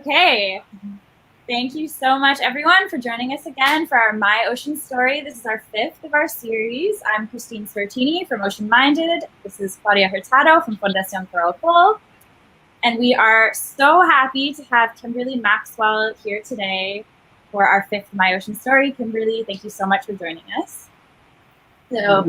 Okay. Thank you so much, everyone, for joining us again for our My Ocean Story. This is our 5th of our series. I'm Christine Svertini from Ocean Minded. This is Claudia Hurtado from Fundación Porou. And we are so happy to have Kimberley Maxwell here today for our 5th My Ocean Story. Kimberley, thank you so much for joining us. So,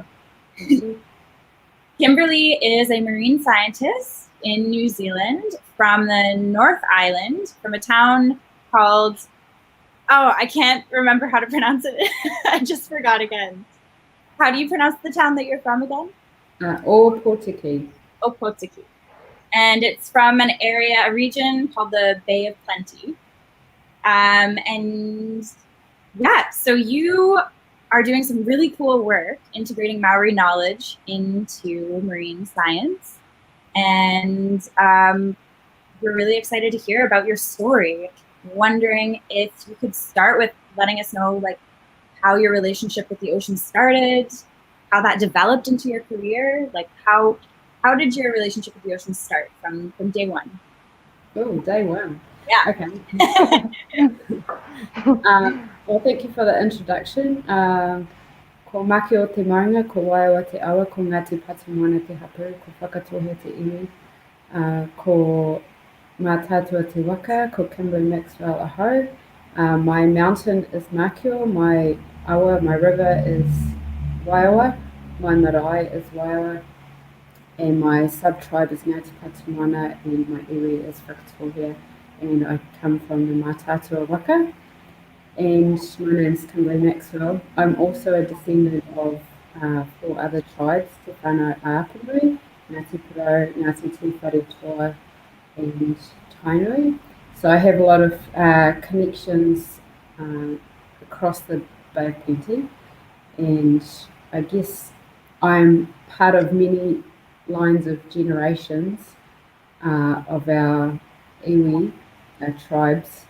Kimberley is a marine scientist in New Zealand from the North Island, from a town called, I can't remember how to pronounce it. I just forgot again. How do you pronounce the town that you're from again? Ōpōtiki. Ōpōtiki. And it's from a region called the Bay of Plenty. And yeah, so you are doing some really cool work integrating Maori knowledge into marine science. And we're really excited to hear about your story. Wondering if you could start with letting us know like how your relationship with the ocean started, how that developed into your career, like how did your relationship with the ocean start from day one? Oh, day one. Yeah. Okay. Well, thank you for the introduction. Ko maki o te maunga, ko waiawa te awa, ko Ngāti Moana te hapu, ko Whakatōhea te iwi, ko mātauranga te waka, ko Kimberley Maxwell aho. My mountain is Makio, my awa, my river is Waiawa, my marae is Waiawa, and my sub-tribe is Ngāti Moana, and my iwi is Whakatōhea, and I come from the mātauranga waka. And my name is Kimberley Maxwell. I'm also a descendant of 4 other tribes, Te Whānau-a-Apanui, Ngāti Porou, Ngāti Tūwharetoa, and Tainui. So I have a lot of connections across the Bay of Plenty, and I guess I'm part of many lines of generations of our iwi, our tribes,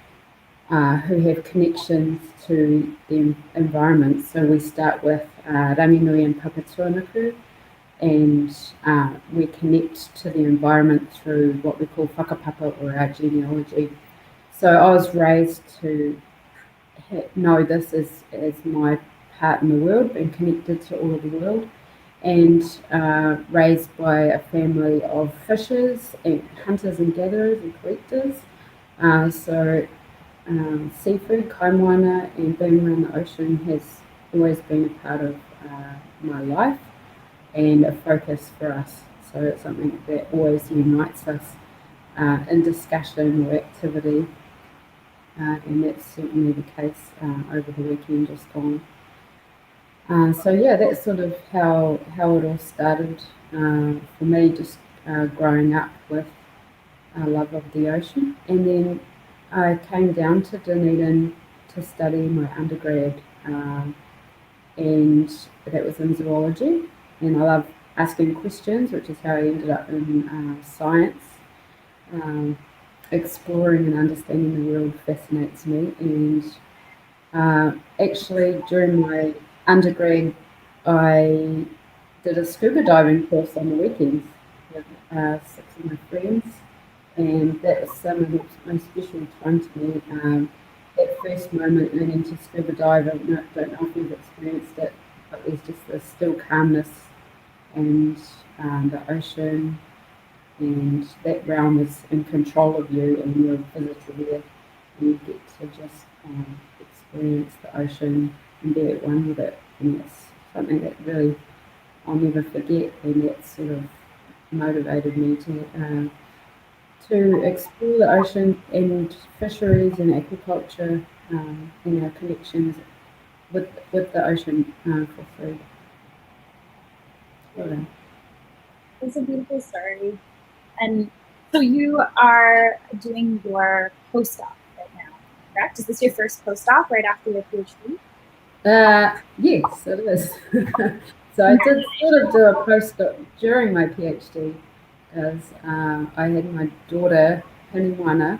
who have connections to the environment. So we start with Ranginui and Papatūānuku, and we connect to the environment through what we call whakapapa, or our genealogy. So I was raised to know this as my part in the world, being connected to all of the world, and raised by a family of fishers, and hunters and gatherers and collectors. Seafood, kaimoana, and being around the ocean has always been a part of my life and a focus for us. So it's something that always unites us in discussion or activity, and that's certainly the case over the weekend just gone. So yeah, that's sort of how it all started for me, just growing up with a love of the ocean. And then I came down to Dunedin to study my undergrad, and that was in zoology. And I love asking questions, which is how I ended up in science. Exploring and understanding the world fascinates me. And actually, during my undergrad, I did a scuba diving course on the weekends with 6 of my friends. And that was some of the most special time to me. That first moment learning to scuba dive, I don't know if you've experienced it, but there's just this still calmness and the ocean, and that realm is in control of you, and you're a visitor there, and you get to just experience the ocean and be at one with it. And that's something that really I'll never forget, and that sort of motivated me to explore the ocean and fisheries and aquaculture and our connections with the ocean for food. Yeah. It's a beautiful story. And so you are doing your postdoc right now, correct? Is this your first postdoc right after your PhD? Yes, it is. So I did sort of do a postdoc during my PhD, as I had my daughter, Hiniwana,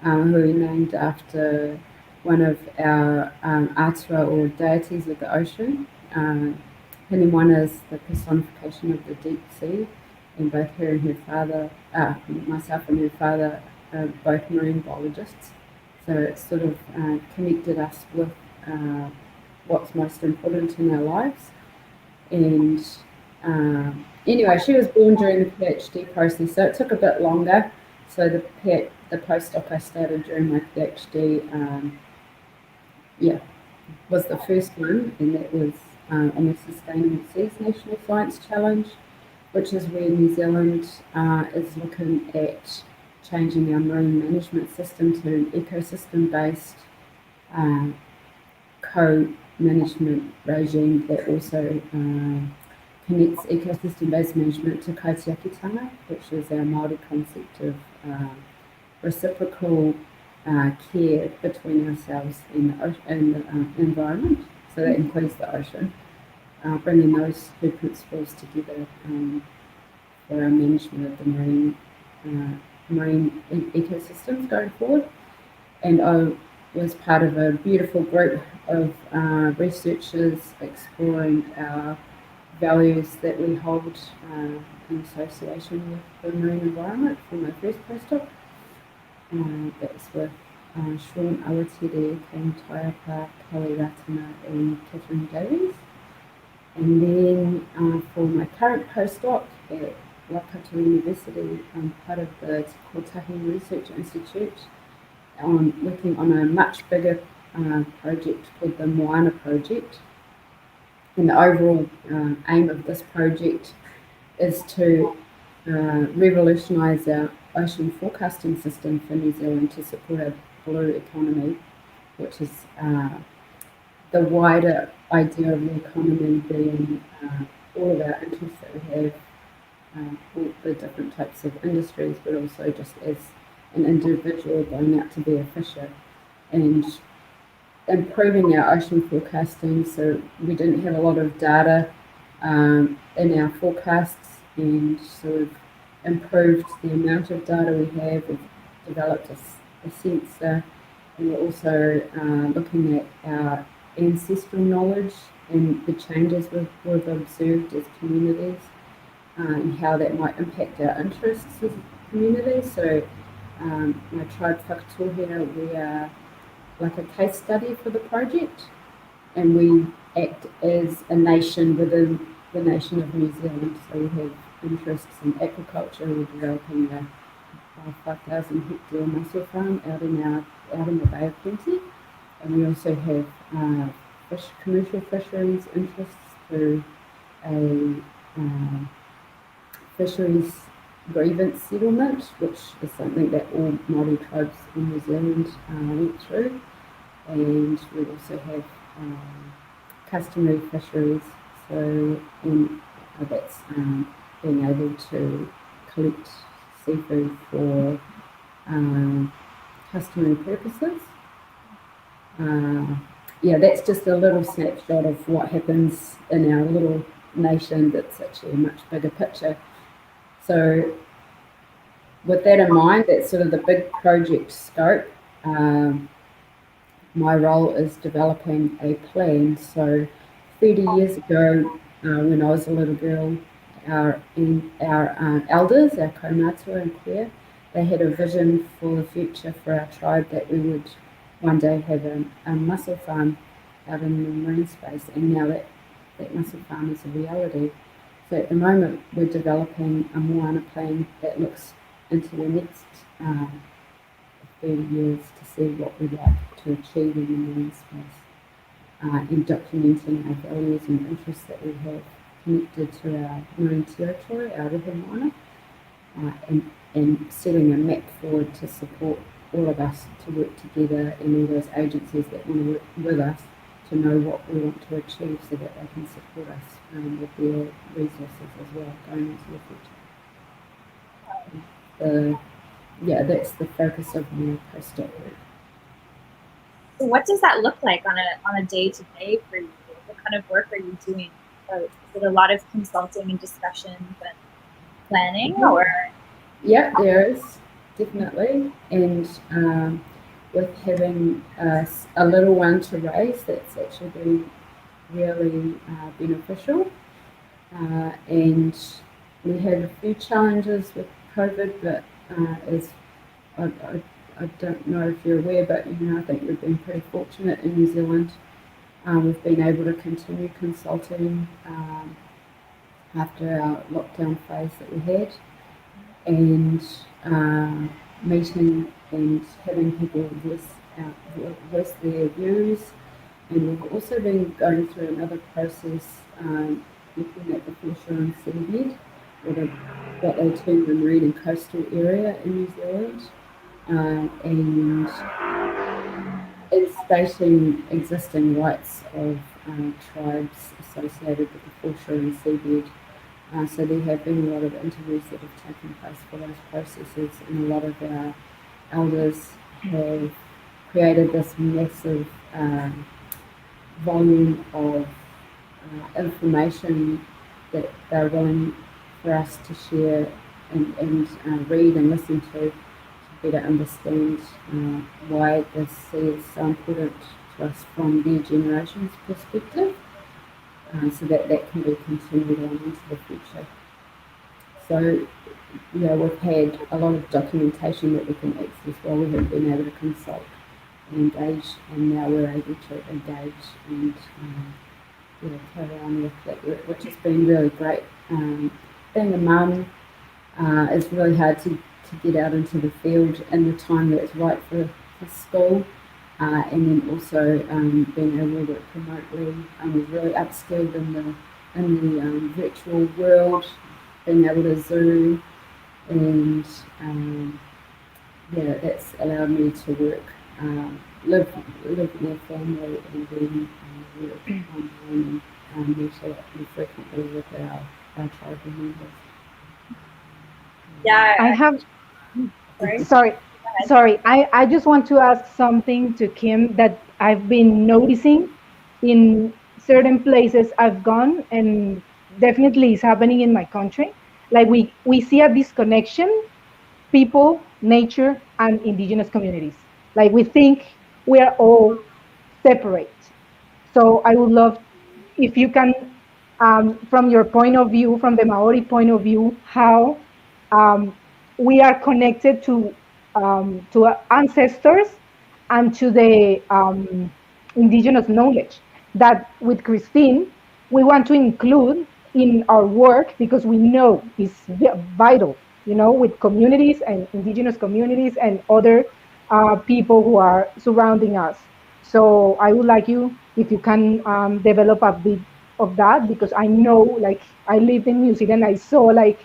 who we named after one of our atua, or deities of the ocean. Hiniwana is the personification of the deep sea, and both her and her father, myself and her father, both marine biologists. So it sort of connected us with what's most important in our lives. And anyway, she was born during the PhD process, so it took a bit longer. So the postdoc I started during my PhD, was the first one, and that was on the Sustainable Seas National Science Challenge, which is where New Zealand is looking at changing our marine management system to an ecosystem-based co-management regime that also connects ecosystem-based management to kaitiakitanga, which is our Māori concept of reciprocal care between ourselves and the environment. So that includes the ocean, bringing those two principles together for our management of the marine ecosystems going forward. And I was part of a beautiful group of researchers exploring our values that we hold in association with the marine environment for my first postdoc. That's with Sean Awatere, Kane Taiapa, Kelly Ratana and Catherine Davies. And then for my current postdoc at Waikato University, I'm part of the Kotahi Research Institute, working on a much bigger project called the Moana Project. And the overall aim of this project is to revolutionise our ocean forecasting system for New Zealand to support our blue economy, which is the wider idea of the economy being all of our interests that we have, all the different types of industries, but also just as an individual going out to be a fisher, and improving our ocean forecasting. So we didn't have a lot of data in our forecasts, and sort of improved the amount of data we have. We've developed a sensor, and we're also looking at our ancestral knowledge and the changes we've observed as communities, and how that might impact our interests as communities. So my tribe Whakatōhea, we are like a case study for the project, and we act as a nation within the nation of New Zealand. So we have interests in aquaculture. We're developing a 5,000 hectare mussel farm out in the Bay of Plenty, and we also have commercial fisheries interests through a fisheries grievance settlement, which is something that all Māori tribes in New Zealand went through. And we also have customary fisheries, so that's being able to collect seafood for customary purposes. That's just a little snapshot of what happens in our little nation that's actually a much bigger picture. So with that in mind, that's sort of the big project scope. My role is developing a plan. So 30 years ago, when I was a little girl, our elders, our kaimātua and queer, they had a vision for the future for our tribe that we would one day have a mussel farm out in the marine space, and now that mussel farm is a reality. So at the moment, we're developing a Moana Plan that looks into the next 30 years to see what we'd like to achieve in the marine space, and documenting our values and interests that we have connected to our marine territory, our rehe moana, and setting a map forward to support all of us to work together, and all those agencies that want to work with us to know what we want to achieve so that they can support us with their resources as well going into the future. That's the focus of my postdoc work. So what does that look like on a day-to-day for you? What kind of work are you doing? Is it a lot of consulting and discussions and planning, or? Yeah, there is, definitely. And with having a little one to raise, that's actually been really beneficial. And we had a few challenges with COVID, but as I don't know if you're aware, but I think we've been pretty fortunate in New Zealand. We've been able to continue consulting after our lockdown phase that we had, and meeting and having people voice their views. And we've also been going through another process, looking at the foreshore and seabed, or what they term the marine and coastal area in New Zealand, and stating existing rights of tribes associated with the foreshore and seabed. So there have been a lot of interviews that have taken place for those processes, and a lot of our elders have created this massive volume of information that they're willing for us to share and read and listen to better understand why the sea is so important to us from their generation's perspective, so that can be continued on into the future. So, we've had a lot of documentation that we can access while we have been able to consult and engage, and now we're able to engage and carry on with that work, which has been really great. Being a mum, it's really hard to get out into the field in the time that's right for school, and then also being able to work remotely. We've really upskilled in the virtual world, being able to Zoom, and that's allowed me to work, live near family, and then work online and meet frequently with our tribal members. Yeah, I have. Sorry. Sorry. I just want to ask something to Kim that I've been noticing in certain places I've gone, and definitely is happening in my country. Like we see a disconnection, people, nature, and indigenous communities. Like we think we are all separate. So I would love if you can, from your point of view, from the Maori point of view, how we are connected to our ancestors and to the indigenous knowledge that with Christine we want to include in our work, because we know it's vital, with communities and indigenous communities and other people who are surrounding us. So I would like you, if you can develop a bit of that, because I know, like, I lived in New Zealand, I saw like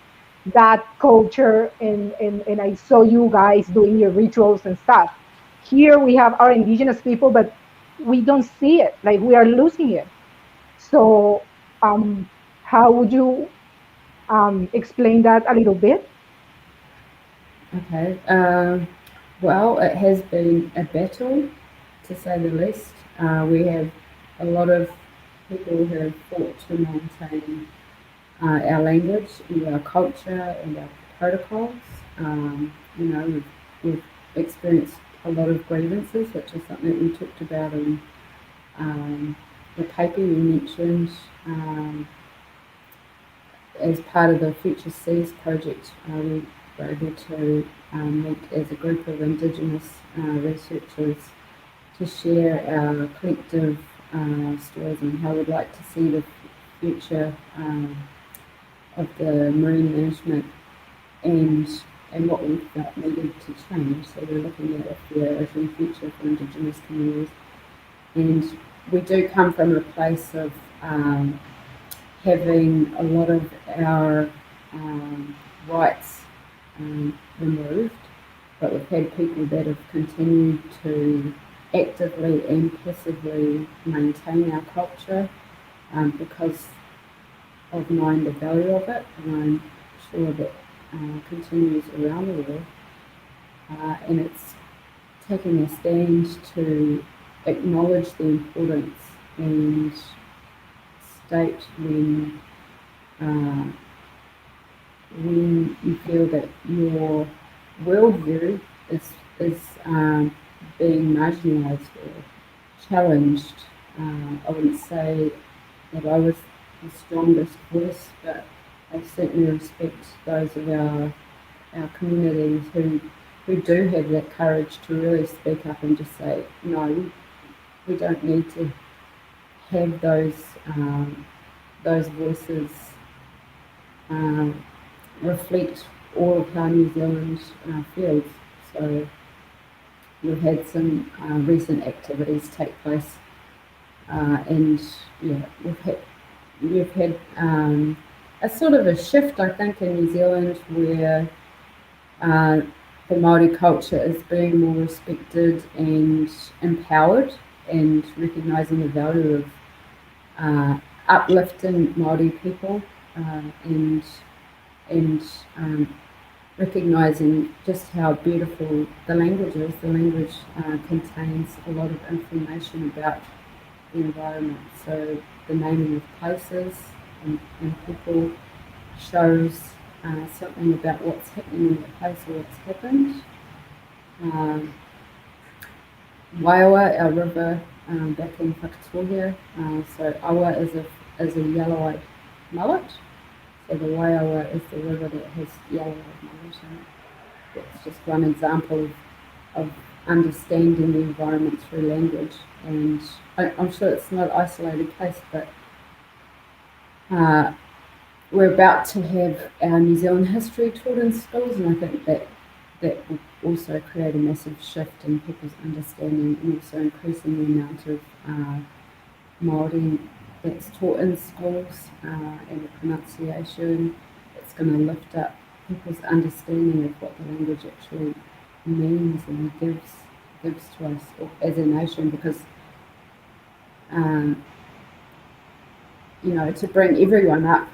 that culture, and I saw you guys doing your rituals and stuff. Here we have our indigenous people, but we don't see it, like we are losing it. So how would you explain that a little bit? Okay. Well, it has been a battle, to say the least. We have a lot of people who have fought to maintain our language and our culture and our protocols. We've experienced a lot of grievances, which is something we talked about in the paper you mentioned. As part of the Future Seas project, we were able to meet as a group of Indigenous researchers to share our collective stories and how we'd like to see the future of the marine management and what we felt needed to change. So we're looking at a fair ocean future for Indigenous communities. And we do come from a place of having a lot of our rights removed, but we've had people that have continued to actively and passively maintain our culture because of knowing the value of it, and I'm sure that continues around the world. And it's taking a stand to acknowledge the importance and state when you feel that your worldview is being marginalised or challenged. I wouldn't say that I was the strongest voice, but I certainly respect those of our communities who who do have that courage to really speak up and just say, no, we don't need to have those voices reflect all of how New Zealand feels. So we've had some recent activities take place, and yeah, we've had a sort of a shift, I think, in New Zealand where the Māori culture is being more respected and empowered, and recognising the value of uplifting Māori people, and recognising just how beautiful the language is. The language contains a lot of information about the environment. So the naming of places and people shows something about what's happening in the place or what's happened. Waiawa, our river back in Whakatōhea. So awa is a yellow-eyed mullet. So the Waiawa is the river that has yellow-eyed mullet in it. That's just one example of understanding the environment through language. And I'm sure it's not an isolated case, but we're about to have our New Zealand history taught in schools, and I think that will also create a massive shift in people's understanding, and also increasing the amount of Māori that's taught in schools, and the pronunciation. It's going to lift up people's understanding of what the language actually means and gives to us as a nation, because to bring everyone up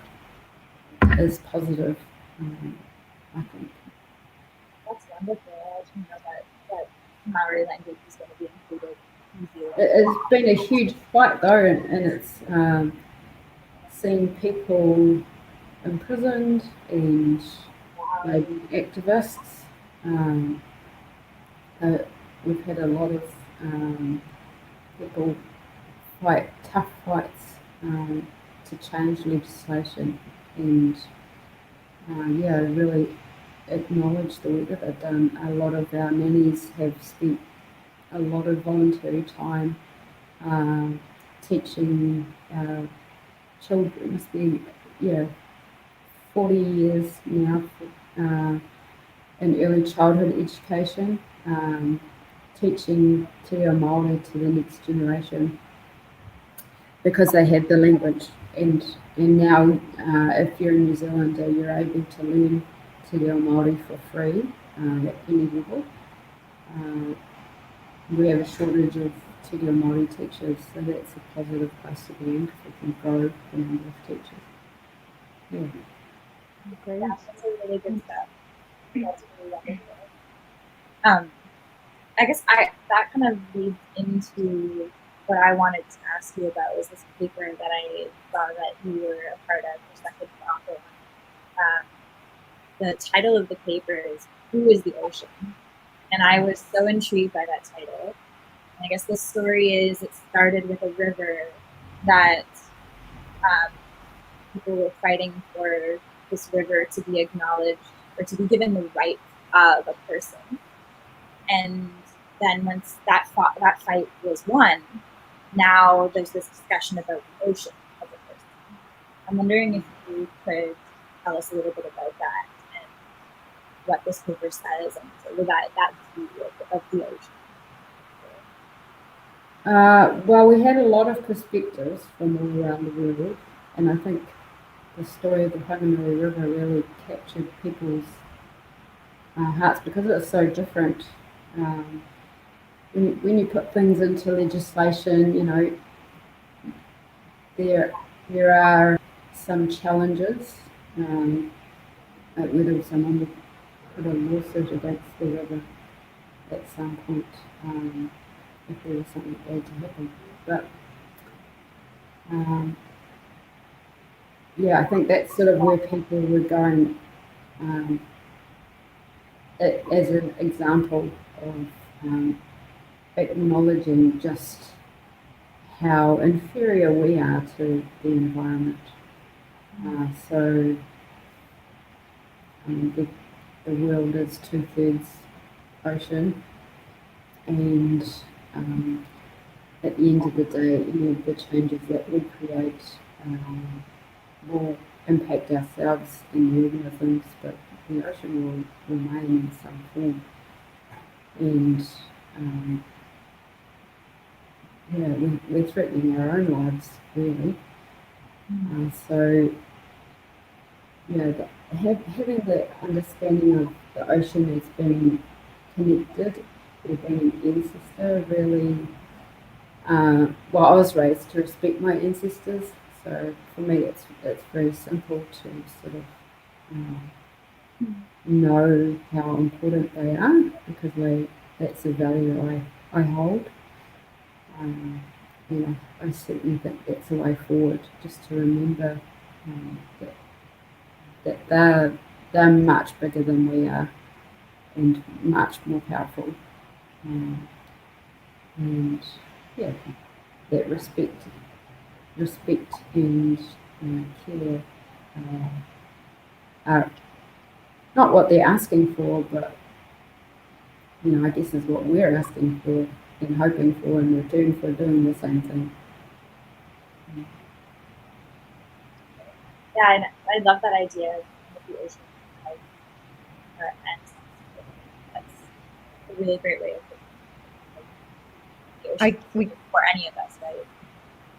is positive, I think. That's wonderful. I didn't know that Maori language is going to be included in New Zealand. It's been a huge fight though, and it's seen people imprisoned and maybe activists. We've had a lot of people fight tough fights to change legislation, and really acknowledge the work that they've done. A lot of our nannies have spent a lot of voluntary time teaching our children. It must be 40 years now in early childhood education, teaching Te Ao Māori to the next generation, because they had the language. And now, if you're in New Zealand, you're able to learn Te Ao Māori for free at any level. We have a shortage of Te Ao Māori teachers, so that's a positive place to be in, because we can grow the number of teachers. Yeah. Okay. Yeah, that's a really good stuff. That's really wonderful. I guess that kind of leads into what I wanted to ask you about, was this paper that I saw that you were a part of, Perspective Author. The title of the paper is "Who is the Ocean?" And I was so intrigued by that title. And I guess the story is, it started with a river that people were fighting for this river to be acknowledged, or to be given the rights of a person. And then once that fight was won, now there's this discussion about the ocean as a person. I'm wondering if you could tell us a little bit about that, and what this paper says, and sort of that view of the ocean. Well, we had a lot of perspectives from all around the world, and I think the story of the Whanganui River really captured people's hearts, because it was so different. When you put things into legislation, there are some challenges. Whether someone would put a lawsuit against the river at some point, if there was something bad to happen. But I think that's sort of where people were going, as an example of acknowledging just how inferior we are to the environment. The world is 2/3 ocean, and at the end of the day, any of the changes that we create will impact ourselves and the organisms, but the ocean will remain in some form. And we're threatening our own lives, really. So, having the understanding of the ocean as being connected, or being an ancestor, really. Well, I was raised to respect my ancestors, so for me, it's very simple to sort of know how important they are, because that's a value I hold. I certainly think that's a way forward, just to remember that they're much bigger than we are and much more powerful. And that respect and care are not what they're asking for, but I guess is what we're asking for and hoping for in return for doing the same thing. Yeah, and I love that idea of the ocean like our ancestors. That's a really great way of thinking. The ocean for any of us, right?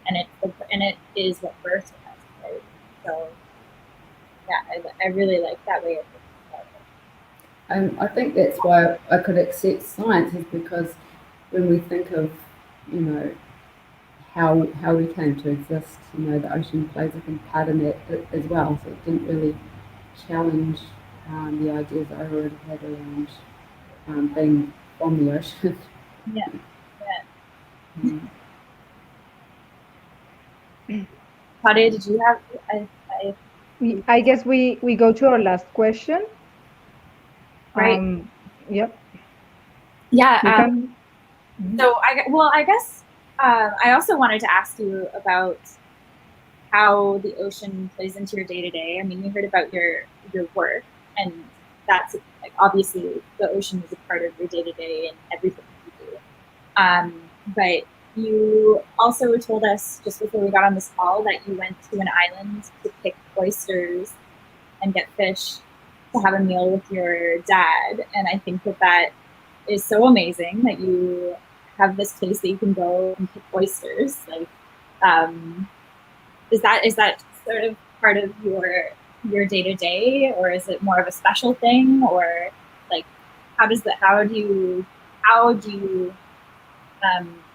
And it is what births us, right? So yeah, I really like that way of thinking about it. I think that's why I could accept science, is because when we think of how we came to exist, the ocean plays a big part in that as well. So it didn't really challenge the ideas I already had around being from the ocean. Yeah. Claudia, did you have? I guess we go to our last question. Right. Yep. Yeah. So I guess I also wanted to ask you about how the ocean plays into your day-to-day. I mean, we heard about your work, and that's like, obviously the ocean is a part of your day-to-day and everything you do. But you also told us just before we got on this call that you went to an island to pick oysters and get fish to have a meal with your dad. And I think that is so amazing that you have this place that you can go and pick oysters. Like, is that sort of part of your day-to-day, or is it more of a special thing, or like how do you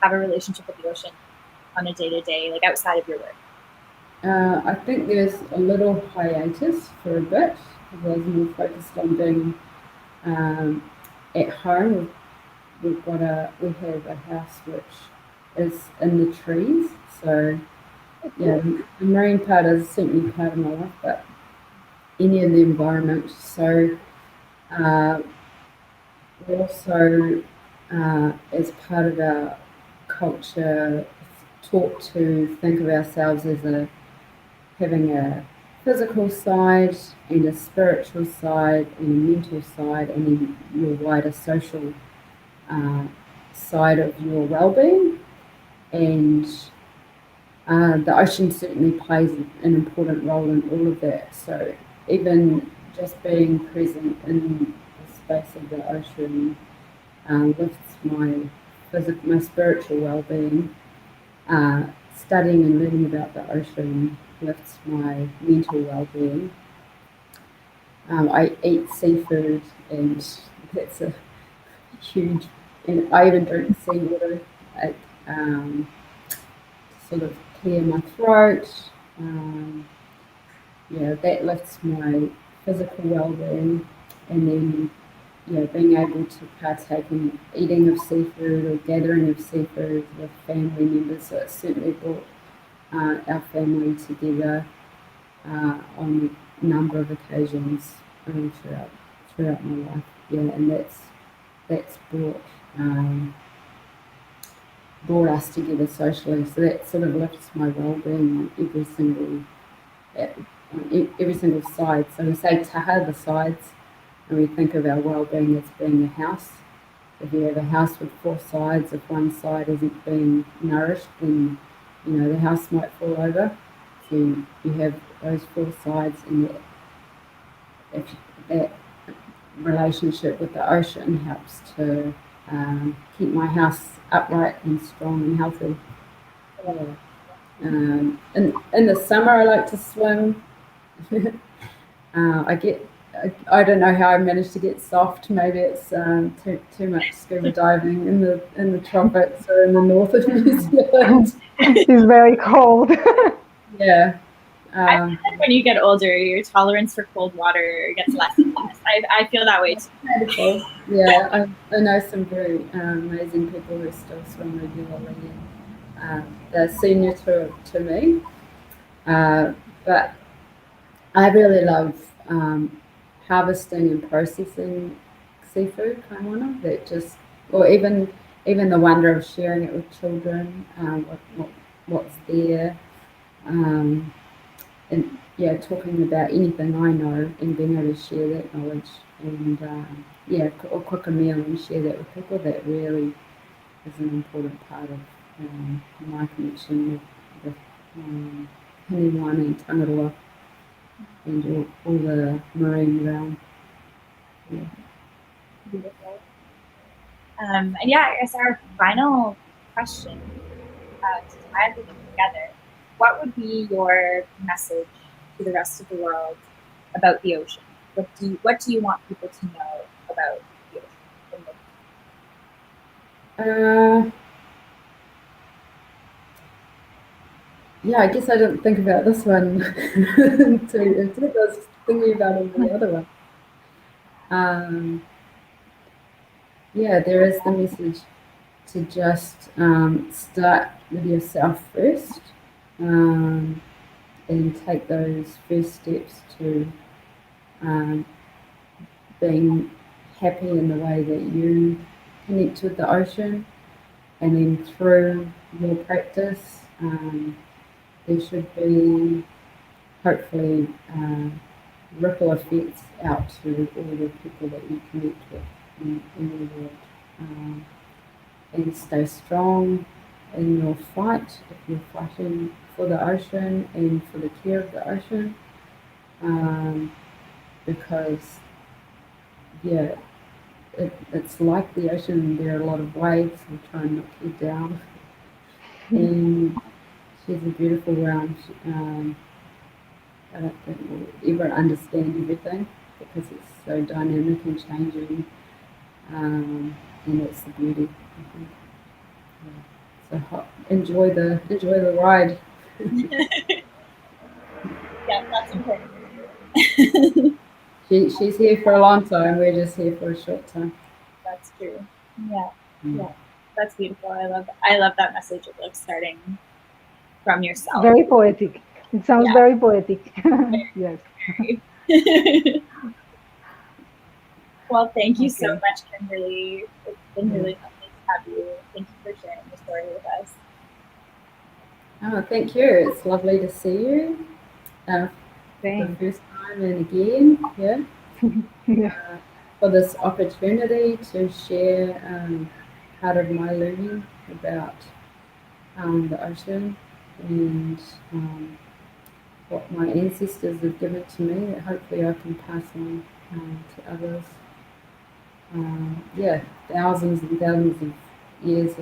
have a relationship with the ocean on a day-to-day, like outside of your work? I think there's a little hiatus for a bit, because I was more focused on being at home. We have a house which is in the trees, so the marine part is certainly part of my life, but any of the environment. So we also, as part of our culture, taught to think of ourselves as having a physical side and a spiritual side and a mental side, and then your wider social side of your well-being. And the ocean certainly plays an important role in all of that. So even just being present in the space of the ocean lifts my spiritual well-being. Studying and learning about the ocean lifts my mental well-being. I eat seafood, and that's a huge. And I even drink seawater to sort of clear my throat. That lifts my physical well-being, and then being able to partake in eating of seafood or gathering of seafood with family members. So it certainly brought our family together on a number of occasions throughout my life. And that's brought us together socially. So that sort of lifts my well-being on every single side. So we say taha, the sides, and we think of our well-being as being a house. if you have a house with 4 sides, if one side isn't being nourished, then the house might fall over. So you have those 4 sides, and if that relationship with the ocean helps to keep my house upright and strong and healthy. Yeah. In the summer, I like to swim. I don't know how I managed to get soft. Maybe it's too much scuba diving in the tropics or in the north of New Zealand. It's very cold. Yeah. I feel like when you get older, your tolerance for cold water gets less and less. I feel that way too. Yeah, I know some very amazing people who still swim regularly. They're senior to me, but I really love harvesting and processing seafood, kaimoana. That just, or even the wonder of sharing it with children, what's there, and yeah, talking about anything I know and being able to share that knowledge, and or cook a meal and share that with people. That really is an important part of my connection with Hiniwana and Tangaroa and all the marine realm. Yeah. Beautiful. And yeah, I guess our final question to tie everything together, what would be your message to the rest of the world about the ocean? What do you want people to know about the ocean? Yeah, I guess I didn't think about this one until I was thinking about the other one. Yeah, there is the message to just start with yourself first, and take those first steps to being happy in the way that you connect with the ocean, and then through your practice, there should be hopefully ripple effects out to all the people that you connect with in the world. And stay strong in your fight if you're fighting for the ocean and for the care of the ocean, because it's like the ocean. There are a lot of waves. We try and knock you down, and she's a beautiful realm. I don't think we'll ever understand everything because it's so dynamic and changing, and that's the beauty, I think. So enjoy the ride. Yeah, that's important. She's here for a long time. We're just here for a short time. That's true. Yeah, that's beautiful. I love that message of like starting from yourself. Very poetic. It sounds very poetic. Yes. Well, thank you so much, Kimberley. It's been really lovely to have you. Thank you for sharing your story with us. Oh, thank you. It's lovely to see you for the first time and again. For this opportunity to share part of my learning about the ocean and what my ancestors have given to me, that hopefully I can pass on to others. Thousands and thousands of years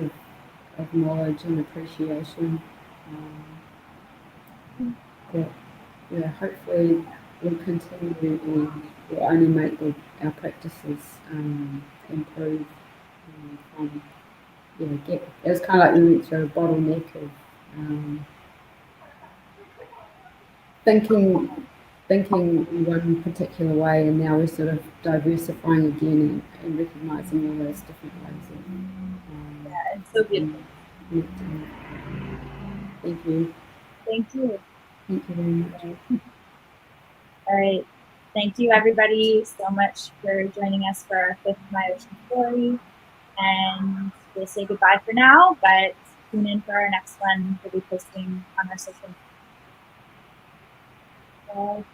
of knowledge and appreciation that hopefully will continue and will only make our practices improve. It was kind of like we went through a bottleneck of thinking in one particular way, and now we're sort of diversifying again and recognizing all those different ways of it's so beautiful. Thank you. Thank you. Thank you very much. All right. Thank you, everybody, so much for joining us for our 5th My Ocean Story. And we'll say goodbye for now, but tune in for our next one. We'll be posting on our social media. Bye.